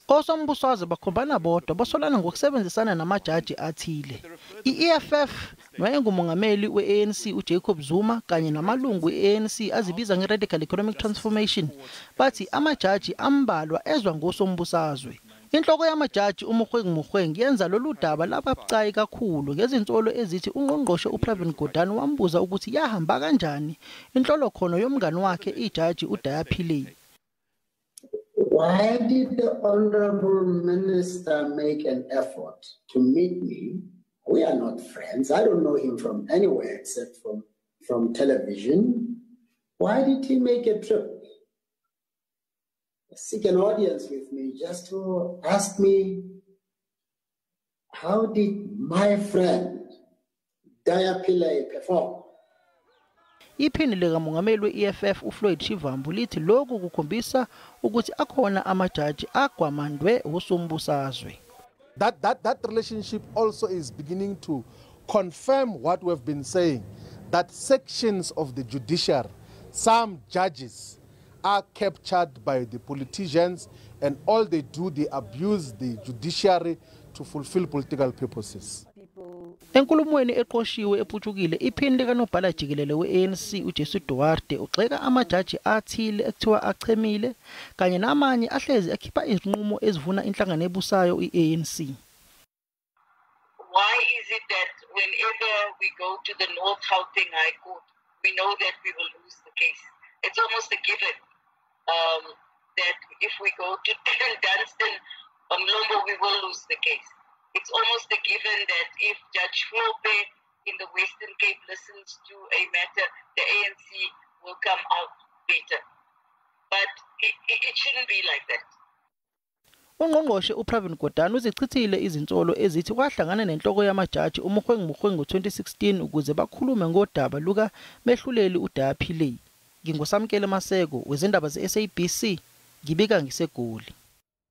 Osombusazwe bakhombana bodwa basolana ngokusebenzisana namajaji athile. I-EFF noyengumongameli we-ANC uJacob Zuma kanye namalungu e-ANC azibiza nge-Radical Economic Transformation bathi amajaji ambalwa ezwa ngosombusazwe. Inhloko yamajaji uMogoeng yenza lolu daba lababucayi kakhulu ngezinsolo ezithi uNgqongqoshe uPravin Gordhan wambuza ukuthi yahamba kanjani inhlolokhono yomngani wakhe ijaji uAthile. Why did the Honorable Minister make an effort to meet me? We are not friends. I don't know him from anywhere except from television. Why did he make a trip? Seek an audience with me just to ask me, how did my friend Athile perform? Iphini likamongameli we-EFF uFloyd Shivambu lithi lokhu kukhombisa ukuthi akhona amajaji agwamandwe usombusazwe. That relationship also is beginning to confirm what we've been saying, that sections of the judiciary, some judges are captured by the politicians, and all they do, they abuse the judiciary to fulfill political purposes. Enkulumweni eqoshiwe ephutshukile iphini likanobhala jikelele we-ANC uJesu Duarte ugxeka amajaji athile ekuthiwa achemile kanye namanye ahlezi ekhipha izinqumo ezivuna inhlangano ebusayo i-ANC. Why is it that whenever we go to the North Gauteng High Court, we know that we will lose the case? It's almost a given that if we go to Dunstan, Mlombo, we will lose the case. It's almost a given that if Judge Flope in the Western Cape listens to a matter, the ANC will come out better. But it shouldn't be like that. UNgqongqoshe uPravin Gordhan uzichithile izinsolo ezithi kwahlangana nenhloko yamajaji uMogoeng ngo-2016 ukuze bakhulume ngodaba luka mehluleli uAthile. Ngingosamkele Maseko wezindaba ze-SABC ngibika ngiseGoli.